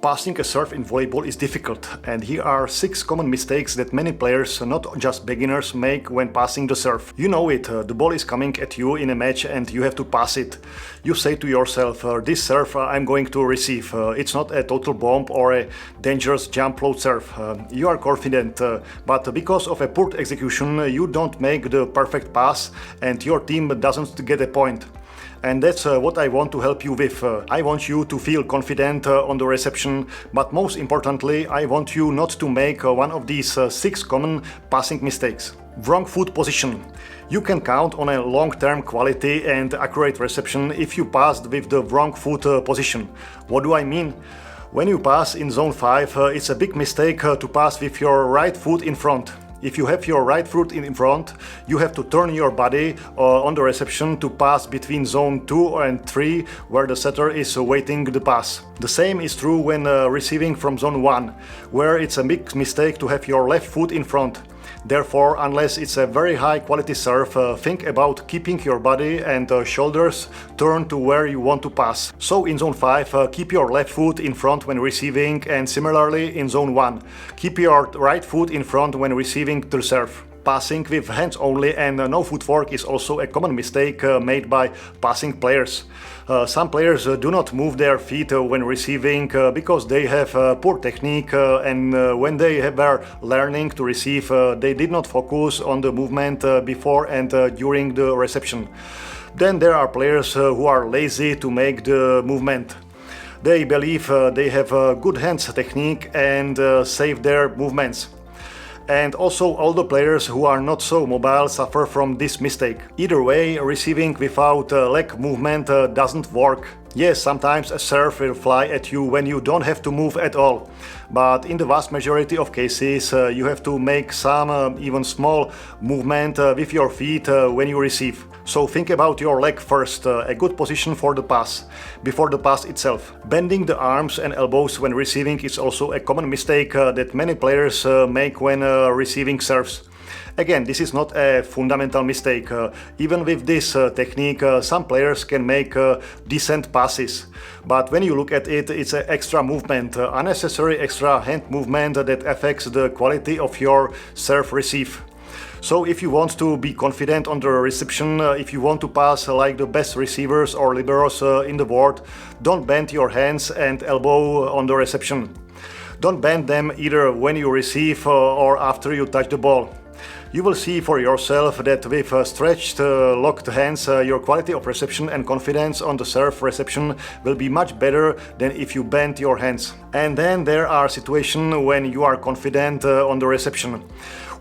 Passing a serve in volleyball is difficult, and here are 6 common mistakes that many players, not just beginners, make when passing the serve. You know it, the ball is coming at you in a match and you have to pass it. You say to yourself, this serve I'm going to receive. It's not a total bomb or a dangerous jump float serve. You are confident, but because of a poor execution you don't make the perfect pass and your team doesn't get a point. And that's what I want to help you with. I want you to feel confident on the reception, but most importantly, I want you not to make one of these 6 common passing mistakes. Wrong foot position. You can count on a long-term quality and accurate reception if you passed with the wrong foot position. What do I mean? When you pass in zone 5, it's a big mistake to pass with your right foot in front. If you have your right foot in front, you have to turn your body on the reception to pass between zone 2 and 3, where the setter is waiting the pass. The same is true when receiving from zone 1, where it's a big mistake to have your left foot in front. Therefore, unless it's a very high quality serve, think about keeping your body and shoulders turned to where you want to pass. So in zone 5, keep your left foot in front when receiving, and similarly in zone 1, keep your right foot in front when receiving the serve. Passing with hands only and no footwork is also a common mistake made by passing players. Some players do not move their feet when receiving because they have poor technique, and when they were learning to receive, they did not focus on the movement before and during the reception. Then there are players who are lazy to make the movement. They believe they have good hands technique and save their movements. And also all the players who are not so mobile suffer from this mistake. Either way, receiving without leg movement doesn't work. Yes, sometimes a serve will fly at you when you don't have to move at all. But in the vast majority of cases, you have to make some even small movement with your feet when you receive. So think about your leg first, a good position for the pass, before the pass itself. Bending the arms and elbows when receiving is also a common mistake that many players make when receiving serves. Again, this is not a fundamental mistake. Even with this technique, some players can make decent passes. But when you look at it, it's an extra movement, unnecessary extra hand movement that affects the quality of your serve receive. So if you want to be confident on the reception, if you want to pass like the best receivers or liberos in the world, don't bend your hands and elbow on the reception. Don't bend them either when you receive or after you touch the ball. You will see for yourself that with stretched, locked hands, your quality of reception and confidence on the serve reception will be much better than if you bend your hands. And then there are situations when you are confident on the reception.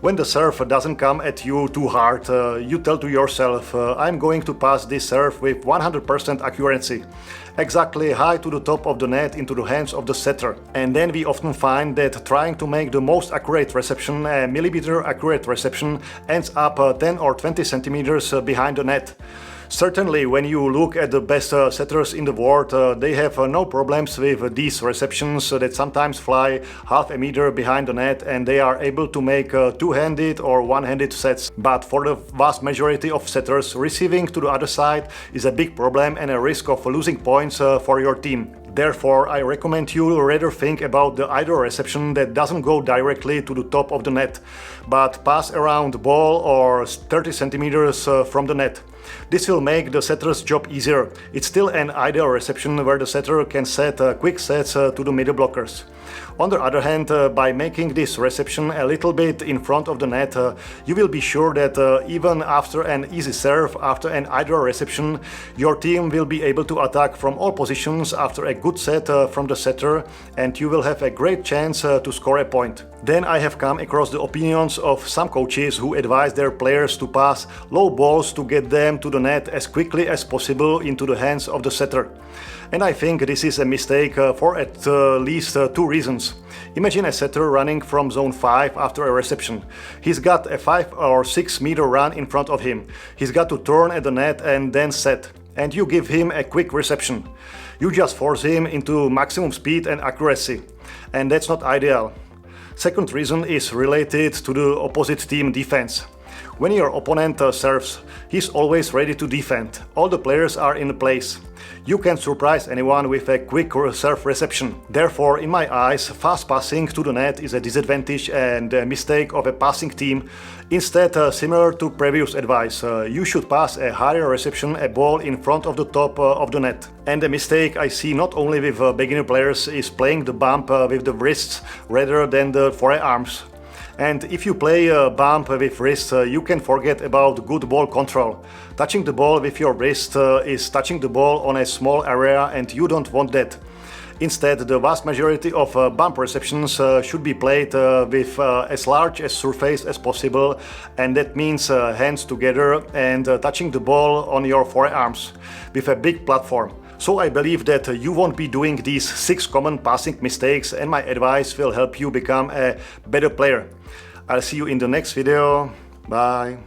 When the serve doesn't come at you too hard, you tell to yourself, I'm going to pass this serve with 100% accuracy, exactly high to the top of the net into the hands of the setter. And then we often find that trying to make the most accurate reception, a millimeter accurate reception, ends up 10 or 20 centimeters behind the net. Certainly, when you look at the best setters in the world, they have no problems with these receptions that sometimes fly half a meter behind the net, and they are able to make two-handed or one-handed sets. But for the vast majority of setters, receiving to the other side is a big problem and a risk of losing points for your team. Therefore, I recommend you rather think about the either reception that doesn't go directly to the top of the net, but pass around the ball or 30 centimeters from the net. This will make the setter's job easier. It's still an ideal reception where the setter can set quick sets to the middle blockers. On the other hand, by making this reception a little bit in front of the net, you will be sure that even after an easy serve, after an ideal reception, your team will be able to attack from all positions after a good set from the setter, and you will have a great chance to score a point. Then I have come across the opinions of some coaches who advise their players to pass low balls to get them to the net as quickly as possible into the hands of the setter. And I think this is a mistake for at least 2 reasons. Imagine a setter running from zone 5 after a reception. He's got a 5 or 6 meter run in front of him. He's got to turn at the net and then set. And you give him a quick reception. You just force him into maximum speed and accuracy. And that's not ideal. Second reason is related to the opposite team defense. When your opponent serves, he's always ready to defend. All the players are in place. You can surprise anyone with a quick serve reception. Therefore, in my eyes, fast passing to the net is a disadvantage and a mistake of a passing team. Instead, similar to previous advice, you should pass a higher reception, a ball in front of the top of the net. And a mistake I see not only with beginner players is playing the bump with the wrists rather than the forearms. And if you play a bump with wrist, you can forget about good ball control. Touching the ball with your wrist is touching the ball on a small area, and you don't want that. Instead, the vast majority of bump receptions should be played with as large a surface as possible, and that means hands together and touching the ball on your forearms with a big platform. So I believe that you won't be doing these 6 common passing mistakes, and my advice will help you become a better player. I'll see you in the next video. Bye.